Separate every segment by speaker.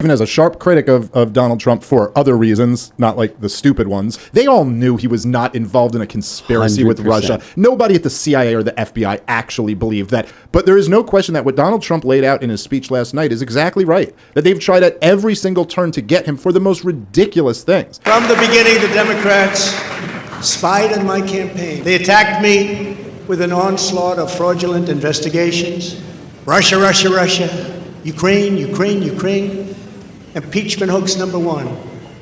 Speaker 1: Even as a sharp critic of Donald Trump for other reasons, not like the stupid ones, they all knew he was not involved in a conspiracy
Speaker 2: 100%.
Speaker 1: with Russia. Nobody at the CIA or the FBI actually believed that. But there is no question that what Donald Trump laid out in his speech last night is exactly right. That they've tried at every single turn to get him for the most ridiculous things.
Speaker 3: From the beginning, the Democrats spied on my campaign. They attacked me with an onslaught of fraudulent investigations. Russia, Russia, Russia. Ukraine, Ukraine, Ukraine. Impeachment hoax number 1.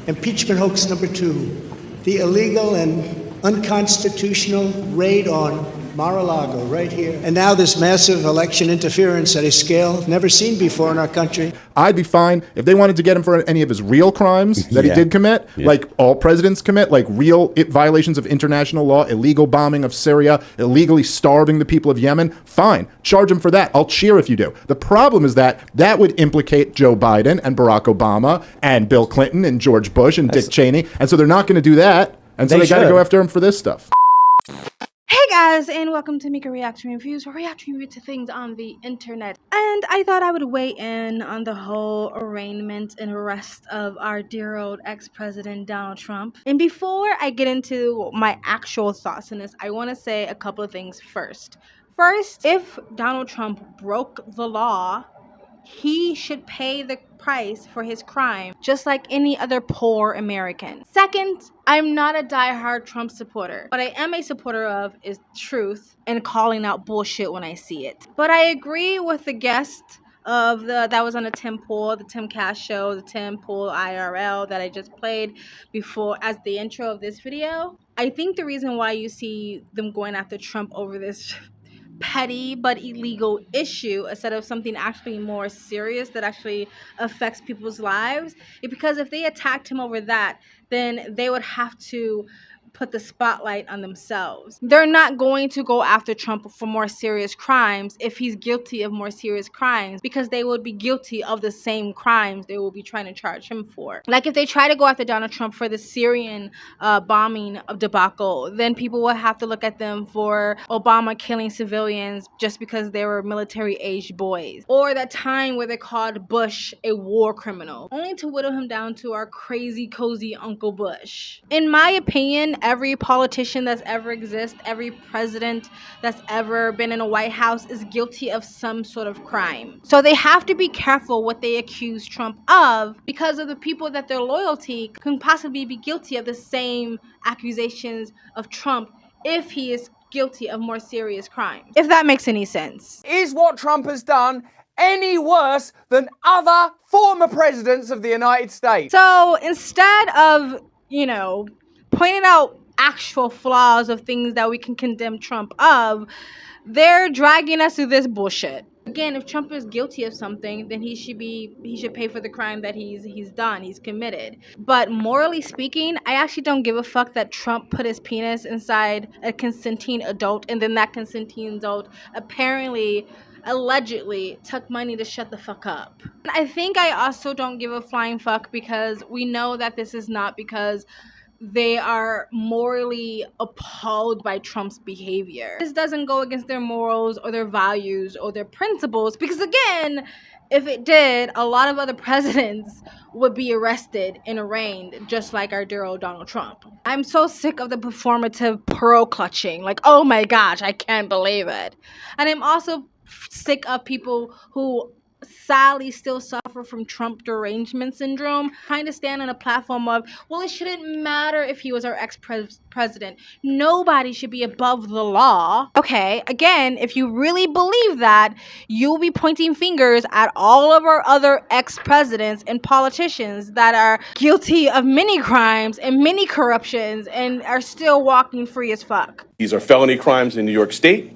Speaker 3: Impeachment hoax number 2. The illegal and unconstitutional raid on Mar-a-Lago right here. And now this massive election interference at a scale never seen before in our country.
Speaker 1: I'd be fine if they wanted to get him for any of his real crimes that he did commit, like all presidents commit, like real violations of international law, illegal bombing of Syria, illegally starving the people of Yemen. Fine, charge him for that. I'll cheer if you do. The problem is that that would implicate Joe Biden and Barack Obama and Bill Clinton and George Bush and Dick Cheney. And so they're not going to do that. And so they got to go after him for this stuff.
Speaker 4: Hey guys, and welcome to Mika Reaction Reviews, where we reaction to things on the internet. And I thought I would weigh in on the whole arraignment and arrest of our dear old ex-president Donald Trump. And before I get into my actual thoughts on this, I want to say a couple of things first. First, if Donald Trump broke the law, he should pay the price for his crime, just like any other poor American. Second, I'm not a diehard Trump supporter. What I am a supporter of is truth and calling out bullshit when I see it. But I agree with the guest that was on the Tim Pool, the Tim Cash show, the Tim Pool IRL that I just played before as the intro of this video. I think the reason why you see them going after Trump over this petty but illegal issue instead of something actually more serious that actually affects people's lives is because if they attacked him over that, then they would have to put the spotlight on themselves. They're not going to go after Trump for more serious crimes if he's guilty of more serious crimes, because they would be guilty of the same crimes they will be trying to charge him for. Like if they try to go after Donald Trump for the Syrian bombing of debacle, then people will have to look at them for Obama killing civilians just because they were military-aged boys, or that time where they called Bush a war criminal, only to whittle him down to our crazy cozy Uncle Bush. In my opinion, every politician that's ever existed, every president that's ever been in a White House is guilty of some sort of crime. So they have to be careful what they accuse Trump of, because of the people that their loyalty can possibly be guilty of the same accusations of Trump if he is guilty of more serious crimes. If that makes any sense.
Speaker 2: Is what Trump has done any worse than other former presidents of the United States?
Speaker 4: So instead of, pointing out actual flaws of things that we can condemn Trump of, they're dragging us through this bullshit. Again, if Trump is guilty of something, then he should pay for the crime that he's done, he's committed. But morally speaking, I actually don't give a fuck that Trump put his penis inside a consenting adult, and then that consenting adult allegedly took money to shut the fuck up. I think I also don't give a flying fuck because we know that this is not because they are morally appalled by Trump's behavior. This doesn't go against their morals or their values or their principles, because again, if it did, a lot of other presidents would be arrested and arraigned just like our dear old Donald Trump. I'm so sick of the performative pearl clutching, like, oh my gosh, I can't believe it. And I'm also sick of people who sadly still suffer from Trump derangement syndrome, trying to stand on a platform of, well, it shouldn't matter if he was our ex-president. Nobody should be above the law. Okay, again, if you really believe that, you'll be pointing fingers at all of our other ex-presidents and politicians that are guilty of many crimes and many corruptions and are still walking free as fuck.
Speaker 5: These are felony crimes in New York State,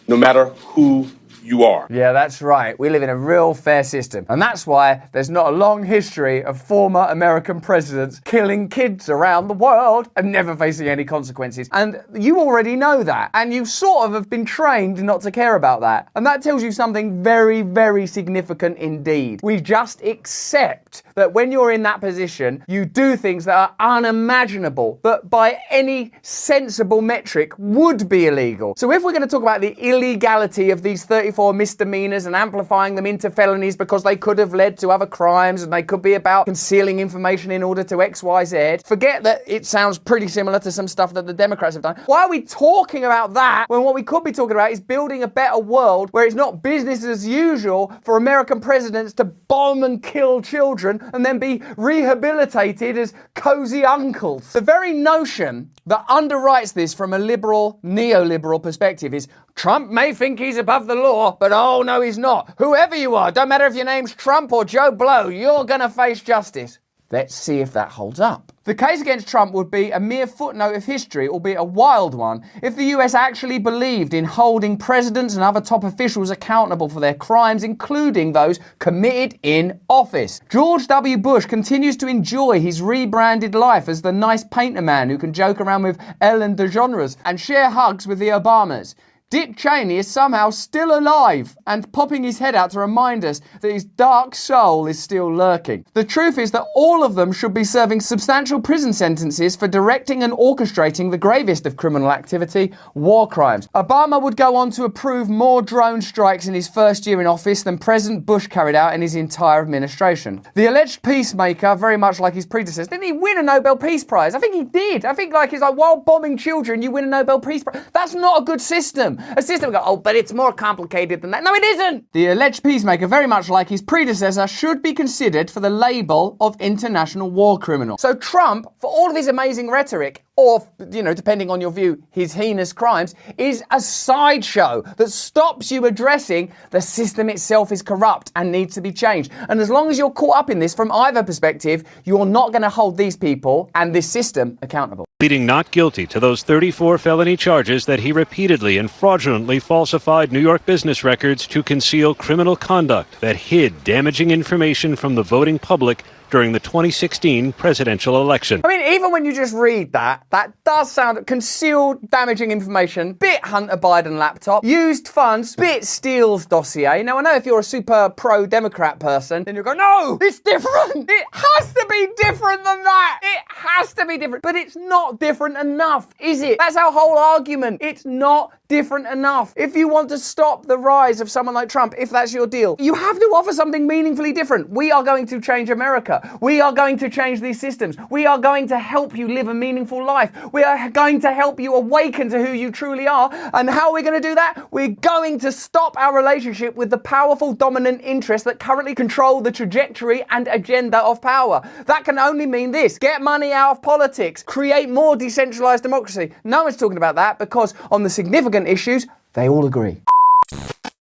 Speaker 5: no matter who you are.
Speaker 2: Yeah, that's right. We live in a real fair system. And that's why there's not a long history of former American presidents killing kids around the world and never facing any consequences. And you already know that. And you sort of have been trained not to care about that. And that tells you something very, very significant indeed. We just accept that when you're in that position, you do things that are unimaginable, that by any sensible metric would be illegal. So if we're going to talk about the illegality of these 34 34 misdemeanors and amplifying them into felonies because they could have led to other crimes and they could be about concealing information in order to X, Y, Z. Forget that it sounds pretty similar to some stuff that the Democrats have done. Why are we talking about that when what we could be talking about is building a better world where it's not business as usual for American presidents to bomb and kill children and then be rehabilitated as cozy uncles? The very notion that underwrites this from a liberal, neoliberal perspective is Trump may think he's above the law, but oh no, he's not. Whoever you are, don't matter if your name's Trump or Joe Blow, you're gonna face justice. Let's see if that holds up. The case against Trump would be a mere footnote of history, albeit a wild one, if the US actually believed in holding presidents and other top officials accountable for their crimes, including those committed in office. George W. Bush continues to enjoy his rebranded life as the nice painter man who can joke around with Ellen DeGeneres and share hugs with the Obamas. Dick Cheney is somehow still alive and popping his head out to remind us that his dark soul is still lurking. The truth is that all of them should be serving substantial prison sentences for directing and orchestrating the gravest of criminal activity, war crimes. Obama would go on to approve more drone strikes in his first year in office than President Bush carried out in his entire administration. The alleged peacemaker, very much like his predecessor, didn't he win a Nobel Peace Prize? I think he did. I think it's like while bombing children, you win a Nobel Peace Prize. That's not a good system. A system will go, oh, but it's more complicated than that. No, it isn't! The alleged peacemaker, very much like his predecessor, should be considered for the label of international war criminal. So Trump, for all of his amazing rhetoric, or, depending on your view, his heinous crimes, is a sideshow that stops you addressing the system itself is corrupt and needs to be changed. And as long as you're caught up in this from either perspective, you're not going to hold these people and this system accountable.
Speaker 6: Pleading not guilty to those 34 felony charges that he repeatedly and fraudulently falsified New York business records to conceal criminal conduct that hid damaging information from the voting public during the 2016 presidential election.
Speaker 2: I mean, even when you just read that does sound concealed damaging information, bit Hunter Biden laptop, used funds, bit Steele's dossier. Now, I know if you're a super pro-Democrat person, then you'll go, no, it's different. It has to be different than that. It has to be different. But it's not different enough, is it? That's our whole argument. It's not different enough. If you want to stop the rise of someone like Trump, if that's your deal, you have to offer something meaningfully different. We are going to change America. We are going to change these systems. We are going to help you live a meaningful life. We are going to help you awaken to who you truly are. And how are we going to do that? We're going to stop our relationship with the powerful dominant interests that currently control the trajectory and agenda of power. That can only mean this: get money out of politics, create more decentralized democracy. No one's talking about that because on the significant issues, they all agree.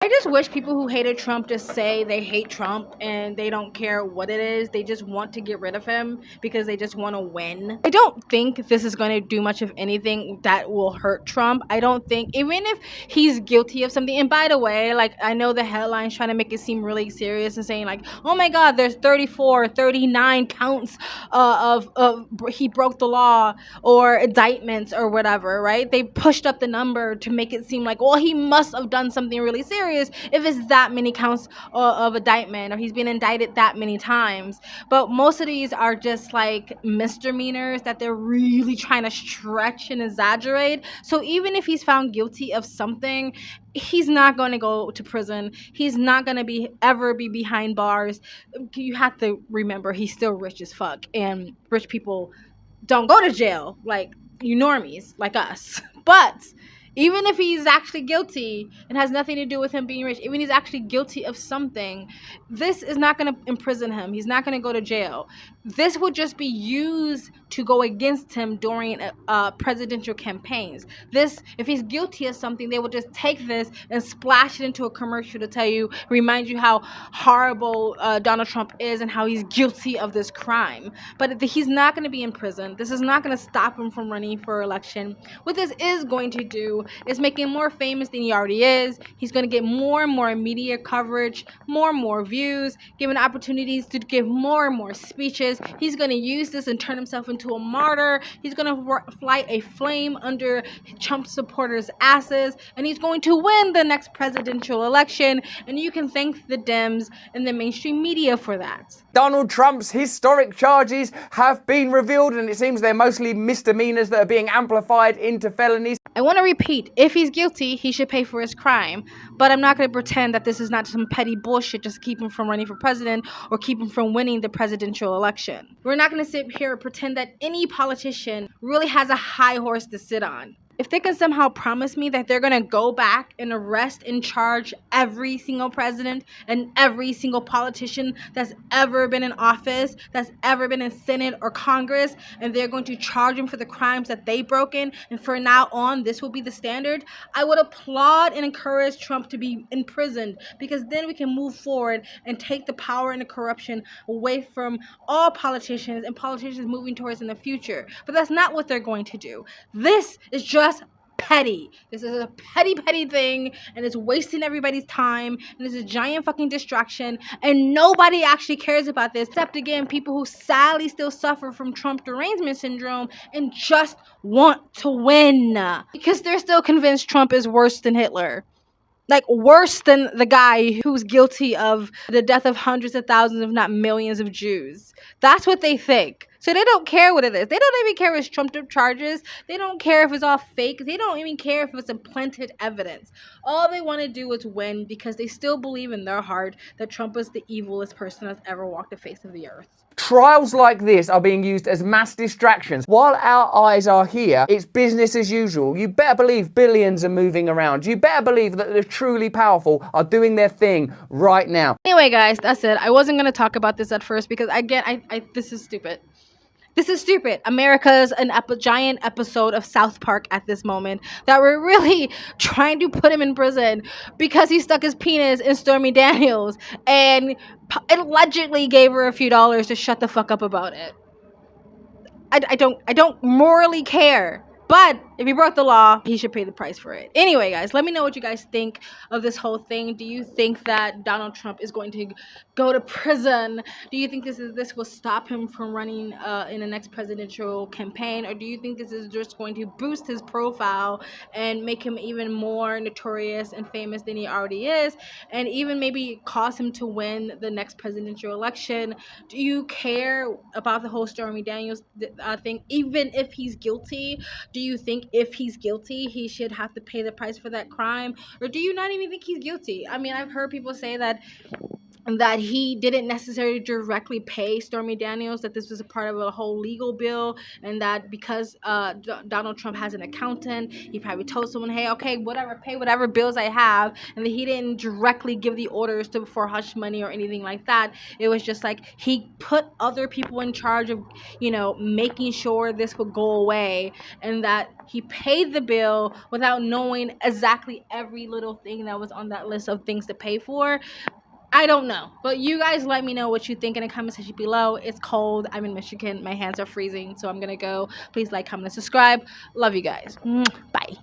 Speaker 4: I just wish people who hated Trump just say they hate Trump and they don't care what it is. They just want to get rid of him because they just want to win. I don't think this is going to do much of anything that will hurt Trump. I don't think, even if he's guilty of something. And by the way, I know the headline's trying to make it seem really serious and saying oh my God, there's 34, 39 counts of he broke the law or indictments or whatever, right? They pushed up the number to make it seem like, well, he must have done something really serious if it's that many counts of indictment or he's been indicted that many times. But most of these are just misdemeanors that they're really trying to stretch and exaggerate. So even if he's found guilty of something, he's not going to go to prison. He's not going to ever be behind bars. You have to remember he's still rich as fuck, and rich people don't go to jail like you normies like us. But even if he's actually guilty and has nothing to do with him being rich, even if he's actually guilty of something, this is not going to imprison him. He's not going to go to jail. This would just be used to go against him during presidential campaigns. If he's guilty of something, they will just take this and splash it into a commercial to remind you how horrible Donald Trump is and how he's guilty of this crime. But he's not going to be in prison. This is not going to stop him from running for election. What this is going to do is make him more famous than he already is. He's going to get more and more media coverage, more and more views, given opportunities to give more and more speeches. He's going to use this and turn himself into a martyr. He's going to light a flame under Trump supporters' asses, and he's going to win the next presidential election. And you can thank the Dems and the mainstream media for that.
Speaker 2: Donald Trump's historic charges have been revealed, and it seems they're mostly misdemeanors that are being amplified into felonies.
Speaker 4: I want to repeat, if he's guilty, he should pay for his crime. But I'm not going to pretend that this is not some petty bullshit just to keep him from running for president or keep him from winning the presidential election. We're not going to sit here and pretend that any politician really has a high horse to sit on. If they can somehow promise me that they're going to go back and arrest and charge every single president and every single politician that's ever been in office, that's ever been in Senate or Congress, and they're going to charge them for the crimes that they've broken, and from now on, this will be the standard, I would applaud and encourage Trump to be imprisoned, because then we can move forward and take the power and the corruption away from all politicians and politicians moving towards in the future. But that's not what they're going to do. This is just petty. This is a petty thing, and it's wasting everybody's time, and it's a giant fucking distraction, and nobody actually cares about this except, again, people who sadly still suffer from Trump derangement syndrome and just want to win because they're still convinced Trump is worse than Hitler. Like, worse than the guy who's guilty of the death of hundreds of thousands, if not millions of Jews. That's what they think. So they don't care what it is. They don't even care if it's trumped up charges. They don't care if it's all fake. They don't even care if it's implanted evidence. All they want to do is win because they still believe in their heart that Trump is the evilest person that's ever walked the face of the earth.
Speaker 2: Trials like this are being used as mass distractions. While our eyes are here, it's business as usual. You better believe billions are moving around. You better believe that the truly powerful are doing their thing right now.
Speaker 4: Anyway, guys, that's it. I wasn't going to talk about this at first because, again, this is stupid. This is stupid. America's a giant episode of South Park at this moment that we're really trying to put him in prison because he stuck his penis in Stormy Daniels and allegedly gave her a few dollars to shut the fuck up about it. I don't morally care. But if he broke the law, he should pay the price for it. Anyway, guys, let me know what you guys think of this whole thing. Do you think that Donald Trump is going to go to prison? Do you think this will stop him from running in the next presidential campaign? Or do you think this is just going to boost his profile and make him even more notorious and famous than he already is? And even maybe cause him to win the next presidential election? Do you care about the whole Stormy Daniels thing? Even if he's guilty, do you think if he's guilty, he should have to pay the price for that crime? Or do you not even think he's guilty? I mean, I've heard people say that he didn't necessarily directly pay Stormy Daniels, that this was a part of a whole legal bill, and that because Donald Trump has an accountant, he probably told someone, hey, okay, whatever, pay whatever bills I have, and that he didn't directly give the orders for hush money or anything like that. It was just like he put other people in charge of, making sure this would go away, and that he paid the bill without knowing exactly every little thing that was on that list of things to pay for. I don't know, but you guys let me know what you think in the comment section below. It's cold. I'm in Michigan. My hands are freezing, so I'm going to go. Please like, comment, and subscribe. Love you guys. Bye.